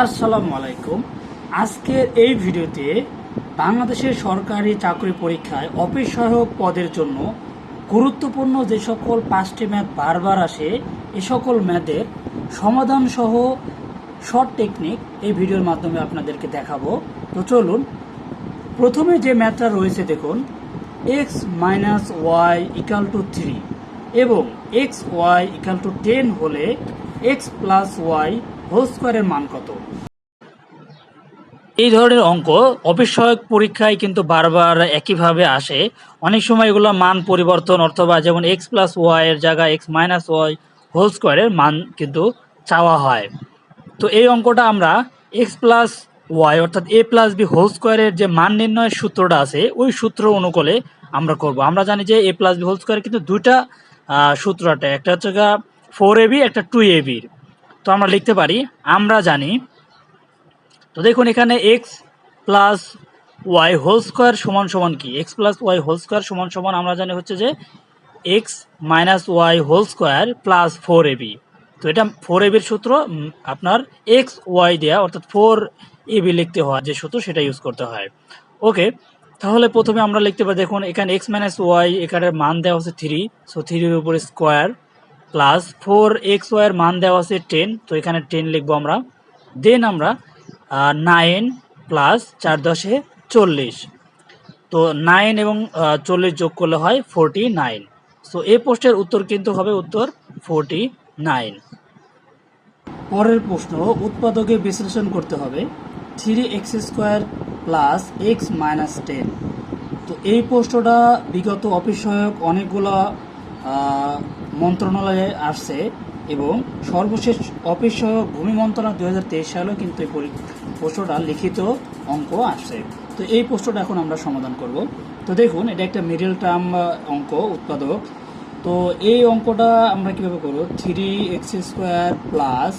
আসসালামু আলাইকুম। আজকের এই ভিডিওতে বাংলাদেশের সরকারি চাকরি পরীক্ষায় অফিস সহায়ক পদের জন্য গুরুত্বপূর্ণ যে সকল 5টি ম্যাথ বারবার আসে এ সকল ম্যাথের সমাধান সহ শর্ট টেকনিক এই ভিডিওর মাধ্যমে আপনাদেরকে দেখাবো। তো চলুন, প্রথমে যে ম্যাথটা রয়েছে দেখুন, x minus y equal to 3 এবং এক্স ওয়াই ইকাল টু 10 হলে এক্স প্লাস ওয়াই হোল স্কোয়ারের মান কত? এই ধরনের অঙ্ক অফিস সহায়ক পরীক্ষায় কিন্তু বারবার একইভাবে আসে। অনেক সময় এগুলো মান পরিবর্তন অথবা যেমন এক্স প্লাস ওয়াই এর জায়গায় এক্স মাইনাস ওয়াই হোল স্কোয়ারের মান কিন্তু চাওয়া হয়। তো এই অঙ্কটা আমরা এক্স প্লাস ওয়াই অর্থাৎ এ প্লাস বি হোল স্কোয়ারের যে মান নির্ণয়ের সূত্রটা আছে ওই সূত্র অনুকূলে আমরা করব। আমরা জানি যে এ প্লাস বি হোল স্কোয়ারের কিন্তু দুইটা সূত্রটা, একটা হচ্ছে 4ab একটা 2ab। তো আমরা লিখতে পারি, আমরা জানি, তো দেখুন এখানে x plus y whole square সমান সমান কি? X plus y whole square সমান সমান আমরা জানি হচ্ছে যে x minus y whole square plus 4ab। তো এটা 4ab সূত্র আপনার এক্স ওয়াই দেওয়া অর্থাৎ 4ab লিখতে হয় যে সূত্র সেটা ইউজ করতে হয়। ওকে, তাহলে প্রথমে আমরা লিখতে পারি, দেখুন এখানে এক্স মাইনাস ওয়াই এখানে মান দেওয়া হচ্ছে 3, সো 3 এর উপরে স্কোয়ার প্লাস 4xy এর মান দেওয়া আছে 10, তো এখানে 10 লিখবো আমরা। দেন আমরা 9 প্লাস 4 10 40, তো 9 এবং 40 যোগ করলে হয় 49। সো এই প্রশ্নের উত্তর কিন্তু হবে উত্তর 49। পরের প্রশ্ন, উৎপাদকে বিশ্লেষণ করতে হবে 3x² প্লাস এক্স মাইনাস 10। তো এই প্রশ্নটা বিগত অফিস সহায়ক অনেকগুলো মন্ত্রণালয়ে আসছে এবং সর্বশেষ অফিস সহায়ক ভূমি মন্ত্রণালয় 2023 সালেও কিন্তু এই প্রশ্নটা লিখিত অঙ্ক আসছে। তো এই প্রশ্নটা এখন আমরা সমাধান করব। তো দেখুন এটা একটা মিডল টার্ম অঙ্ক উৎপাদক। তো এই অঙ্কটা আমরা কীভাবে করব? 3x² plus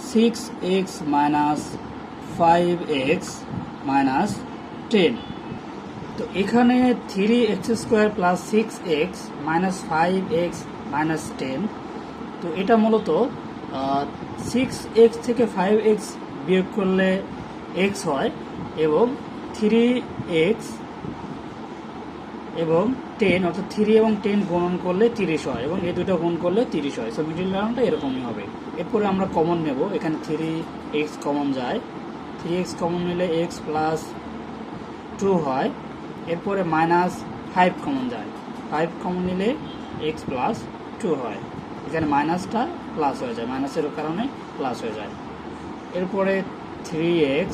6x minus 5x minus 10। তো এখানে 3x² plus 6x minus 5x minus 10, তো এটা মূলত 6x থেকে 5x বিয়োগ করলে x হয় এবং 3x এবং 10 অর্থাৎ 3 এবং 10 গুণন করলে 30 হয় এবং এই দুটো গুণ করলে 30 হয়। সো মিডল টার্মটা এরকমই হবে। এরপরে আমরা কমন নেব, এখানে 3x কমন যায়, 3x কমন নিলে x প্লাস 2 হয়। এরপরে মাইনাস 5 কমন যায়, 5 কমন নিলে x প্লাস 2 হয়। এখানে মাইনাসটা প্লাস হয়ে যায়, মাইনাসের কারণে প্লাস হয়ে যায়। এরপরে 3x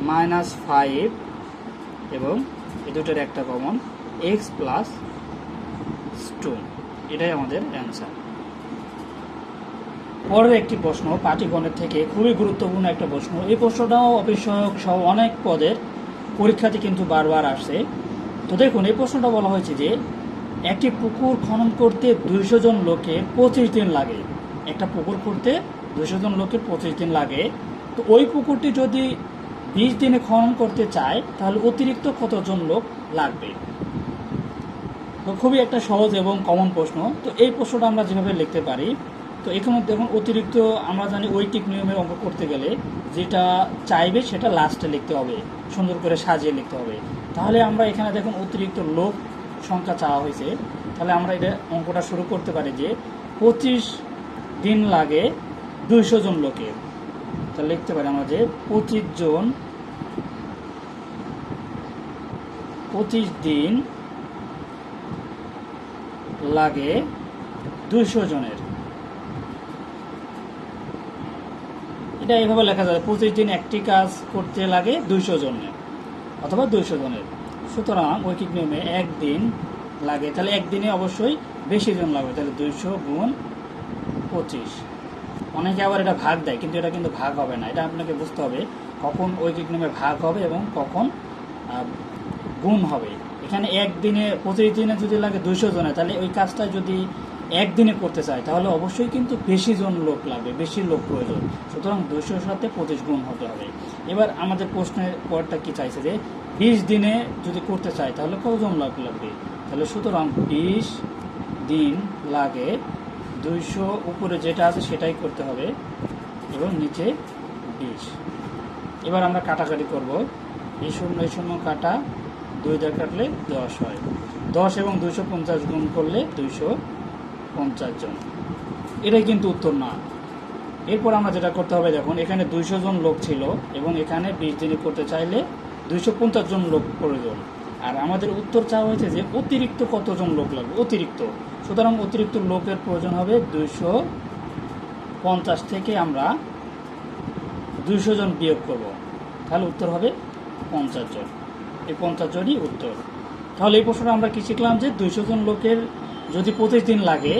মাইনাস 5 এবং এই দুটোর একটা কমন x প্লাস 2, এটাই আমাদের অ্যান্সার। পরের একটি প্রশ্ন পাটিগণিত থেকে খুবই গুরুত্বপূর্ণ একটা প্রশ্ন। এই প্রশ্নটাও অফিস সহায়ক সহ অনেক পদের পরীক্ষাতে কিন্তু বারবার আসে। তো দেখুন এই প্রশ্নটা বলা হয়েছে যে একটি পুকুর খনন করতে 200 জন লোকের 25 দিন লাগে। একটা পুকুর করতে 200 জন লোকের 25 দিন লাগে। তো ওই পুকুরটি যদি 20 দিনে খনন করতে চায় তাহলে অতিরিক্ত কতজন লোক লাগবে? তো খুবই একটা সহজ এবং কমন প্রশ্ন। তো এই প্রশ্নটা আমরা যেভাবে লিখতে পারি, তো এখানে দেখুন অতিরিক্ত আমরা জানি ঐকিক নিয়মের অঙ্ক করতে গেলে যেটা চাইবে সেটা লাস্টে লিখতে হবে, সুন্দর করে সাজিয়ে লিখতে হবে। তাহলে আমরা এখানে দেখুন অতিরিক্ত লোক সংখ্যা চাওয়া হয়েছে, তাহলে আমরা এটা অঙ্কটা শুরু করতে পারি যে 25 দিন লাগে 200 জন লোকের। তাহলে লিখতে পারি আমরা যে 25 দিন লাগে 200 জনের। এটা এইভাবে লেখা যায়, 25 দিন একটি কাজ করতে লাগে 200 জনের অথবা 200 জনের। সুতরাং ঐকিক নিয়মে একদিন লাগে, তাহলে একদিনে অবশ্যই বেশি জন লাগবে, তাহলে 200 গুণ 25। অনেকে আবার এটা ভাগ দেয়, কিন্তু এটা কিন্তু ভাগ হবে না। এটা আপনাকে বুঝতে হবে কখন ঐকিক নিয়মে ভাগ হবে এবং কখন গুণ হবে। এখানে একদিনে 25 দিনে যদি লাগে 200 জনের, তাহলে ওই কাজটা যদি একদিনে করতে চায় তাহলে অবশ্যই কিন্তু বেশি জন লোক লাগবে, বেশি লোক প্রয়োজন। সুতরাং 200-র সাথে 25 গুণ হতে হবে। এবার আমাদের প্রশ্নের পরটা কি চাইছে যে 20 দিনে যদি করতে চায় তাহলে কতজন লোক লাগবে? তাহলে সুতরাং 20 দিন লাগে 200 উপরে যেটা আছে সেটাই করতে হবে এবং নিচে 20। এবার আমরা কাটাকাটি করব। এই 0 কাটা 2 দিয়ে কাটলে 10 হয়। 10 এবং 250 গুণ করলে 250 জন। এটাই কিন্তু উত্তর না। এরপর আমরা যেটা করতে হবে, দেখুন এখানে 200 জন লোক ছিল এবং এখানে 20 দিনে করতে চাইলে 250 জন লোক প্রয়োজন। আর আমাদের উত্তর চাওয়া হয়েছে যে অতিরিক্ত কতজন লোক লাগবে, অতিরিক্ত। সুতরাং অতিরিক্ত লোকের প্রয়োজন হবে 250 থেকে আমরা 200 জন বিয়োগ করব, তাহলে উত্তর হবে 50 জন। এই 50 জনই উত্তর। তাহলে এই প্রশ্নটা আমরা কি শিখলাম যে 200 জন লোকের যদি 25 দিন লাগে,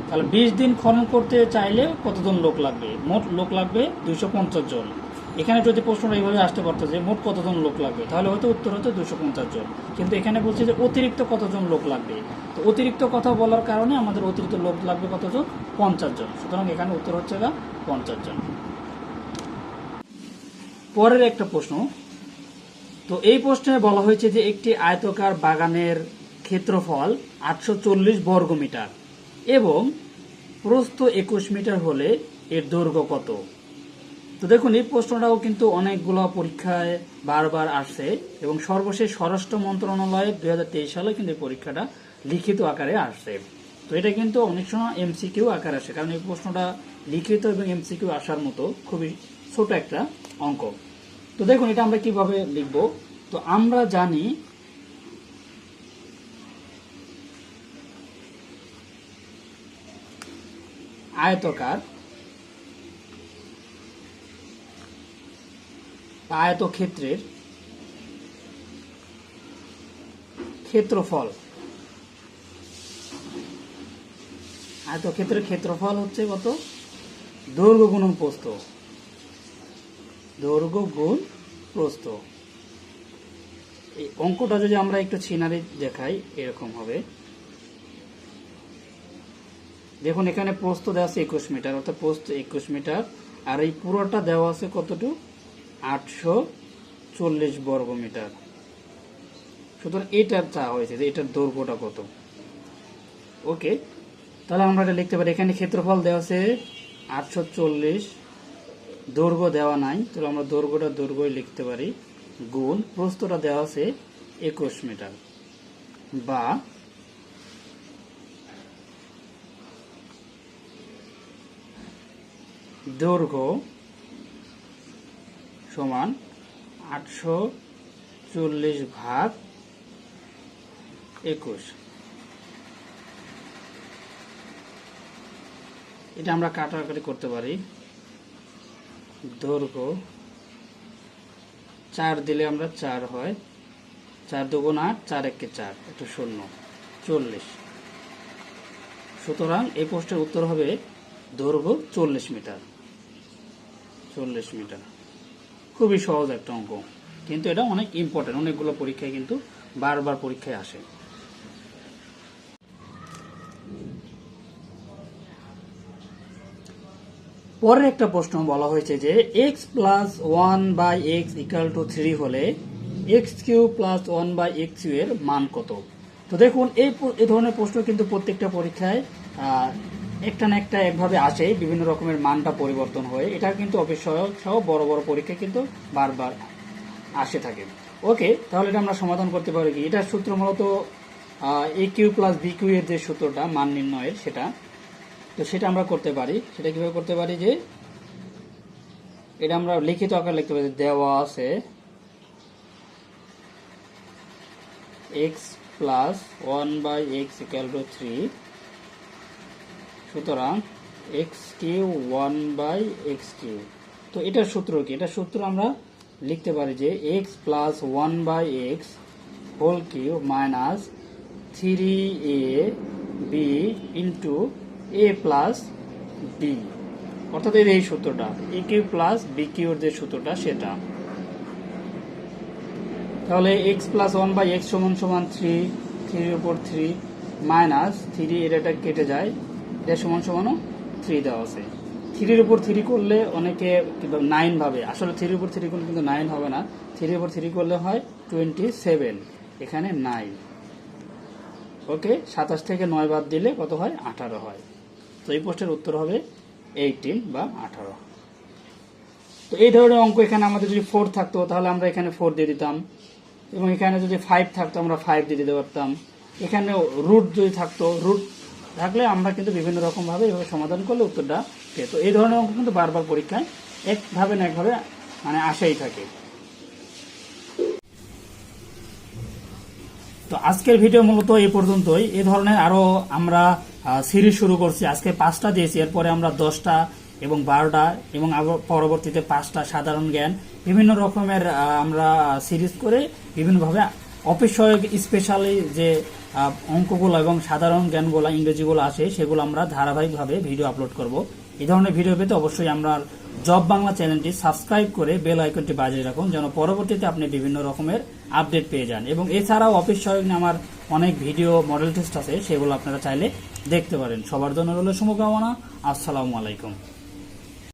তাহলে 20 দিন খনন করতে চাইলে কতজন লোক লাগবে? মোট লোক লাগবে 250 জন। এখানে যদি প্রশ্নটা এইভাবে আসতে পারতো যে মোট কতজন লোক লাগবে, তাহলে হয়তো উত্তর হতো 250 জন। কিন্তু এখানে বলছে যে অতিরিক্ত কতজন লোক লাগবে। তো অতিরিক্ত কথা বলার কারণে আমাদের অতিরিক্ত লোক লাগবে কতজন? 50 জন। সুতরাং এখানে উত্তর হচ্ছে 50 জন। পরের একটা প্রশ্ন, তো এই প্রশ্নে বলা হয়েছে যে একটি আয়তাকার বাগানের ক্ষেত্রফল 840 বর্গমিটার এবং প্রস্থ 21 মিটার হলে এর দৈর্ঘ্য কত? তো দেখুন এই প্রশ্নটাও কিন্তু অনেকগুলো পরীক্ষায় বারবার আসছে এবং সর্বশেষ স্বরাষ্ট্র মন্ত্রণালয়ের 2023 সালে কিন্তু এই পরীক্ষাটা লিখিত আকারে আসছে। তো এটা কিন্তু অনেক সময় এমসিকিউ আকারে আসে, কারণ এই প্রশ্নটা লিখিত এবং এমসিকিউ আসার মতো খুবই ছোট একটা অঙ্ক। তো দেখুন এটা আমরা কিভাবে লিখব। তো আমরা জানি আয়তকার আয়তক্ষেত্রের ক্ষেত্রফল, আয়তক্ষেত্রের ক্ষেত্রফল হচ্ছে কত? দৈর্ঘ্য গুণন প্রস্থ, দৈর্ঘ্য গুণ প্রস্থ। এই অঙ্কটা যদি আমরা একটু সিনারি দেখাই এরকম হবে। দেখুন এখানে প্রস্থ দেওয়া আছে 21 মিটার, অর্থাৎ প্রস্থ 21 মিটার, আর এই পুরোটা দেওয়া আছে কতটুকু? 840 বর্গমিটার। সুতরাং এটার চাওয়া হয়েছে যে এটার দৈর্ঘ্যটা কত। ওকে, তাহলে আমরা এটা লিখতে পারি। এখানে ক্ষেত্রফল দেওয়া আছে 840, দৈর্ঘ্য দেওয়া নাই, তাহলে আমরা দৈর্ঘ্যই লিখতে পারি, গুণ প্রস্থটা দেওয়া আছে 21 মিটার, বা দৈর্ঘ্য সমান 840 ভাগ 21। এটা আমরা কাটাকাটি করতে পারি। দৈর্ঘ্য 4 দিলে আমরা 4 হয়, 4 দুগুণ 8, 4 একে 4, একটা 0, 40। সুতরাং এই প্রশ্নের উত্তর হবে দৈর্ঘ্য 40 মিটার। 40 মিটার খুবই সহজ একটা অঙ্ক, কিন্তু এটা অনেক ইম্পর্টেন্ট, অনেকগুলো পরীক্ষায় কিন্তু বারবার পরীক্ষায় আসে। পরের একটা প্রশ্ন বলা হয়েছে যে x plus 1/x equal to 3 হলে x³ প্লাস 1/x এর মান কত? তো দেখুন এই ধরনের প্রশ্ন কিন্তু প্রত্যেকটা পরীক্ষায় একটা না একটা একভাবে আসে, বিভিন্ন রকমের মানটা পরিবর্তন হয়। এটা কিন্তু অবিস্ময়ক সহ বড় বড় পরীক্ষা কিন্তু বারবার আসে থাকে। ওকে, তাহলে এটা আমরা সমাধান করতে পারি কি? এটার সূত্র মূলত a³ প্লাস b³ এর যে সূত্রটা মান নির্ণয়ের, তো সেটা আমরা করতে পারি। সেটা কিভাবে করতে পারি, যে এটা আমরা লিখিত আকারে লিখতে পারি। দেওয়া আছে x plus 1/x equal to 3, সুতরাং x³ 1/x³। তো এটার সূত্র কি? এটার সূত্র আমরা লিখতে পারি যে x plus 1/x whole cube minus 3ab into a plus b, অর্থাৎ এই সূত্রটা a³ প্লাস b³ যে সূত্রটা সেটা। তাহলে x প্লাস 1/x সমান সমান 3, 3 এর উপর 3 মাইনাস 3, এটা কেটে যায়, এটা সমান সমানও 3 দেওয়া আছে। 3 এর উপর 3 করলে অনেকে 9 ভাবে, আসলে 3 এর উপর 3 করলে কিন্তু 9 হবে না। 3 এর উপর 3 করলে হয় 27, এখানে 9। ওকে, 27 থেকে 9 বাদ দিলে কত হয়? 18 হয়। তো এই প্রশ্নের উত্তর হবে 18 বা 18। তো এই ধরনের অঙ্ক এখানে আমাদের যদি 4 থাকতো তাহলে আমরা এখানে 4 দিয়ে দিতাম, এবং এখানে যদি 5 থাকতো আমরা 5 দিয়ে দিতে পারতাম। এখানে রুট যদি থাকতো, রুট থাকলে আমরা কিন্তু বিভিন্ন রকমভাবে এভাবে সমাধান করলে উত্তরটা পেতো। এই ধরনের অঙ্ক কিন্তু বারবার পরীক্ষায় একভাবে না একভাবে মানে আসেই থাকে। তো আজকের ভিডিও মূলত এই পর্যন্তই। এই ধরনের আরও আমরা সিরিজ শুরু করছি। আজকে 5টা দিয়েছি, এরপরে আমরা 10টা এবং 12টা এবং আবার পরবর্তীতে 5টা সাধারণ জ্ঞান, বিভিন্ন রকমের আমরা সিরিজ করে বিভিন্নভাবে অফিস সহায়ক স্পেশালি যে অঙ্কগুলো এবং সাধারণ জ্ঞানগুলো ইংরেজিগুলো আসে সেগুলো আমরা ধারাবাহিকভাবে ভিডিও আপলোড করব। এই ধরনের ভিডিও পেতে অবশ্যই আমরা জব বাংলা চ্যানেলটি সাবস্ক্রাইব করে বেল আইকনটি বাজিয়ে রাখুন, যেন পরবর্তীতে আপনি বিভিন্ন রকমের আপডেট পেয়ে যান। এবং এছাড়াও অফিস সহায়ক নিয়ে আমার অনেক ভিডিও মডেল টেস্ট আছে, সেগুলো আপনারা চাইলে দেখতে পারেন। সবার জন্য রইল শুভকামনা। আসসালামু আলাইকুম।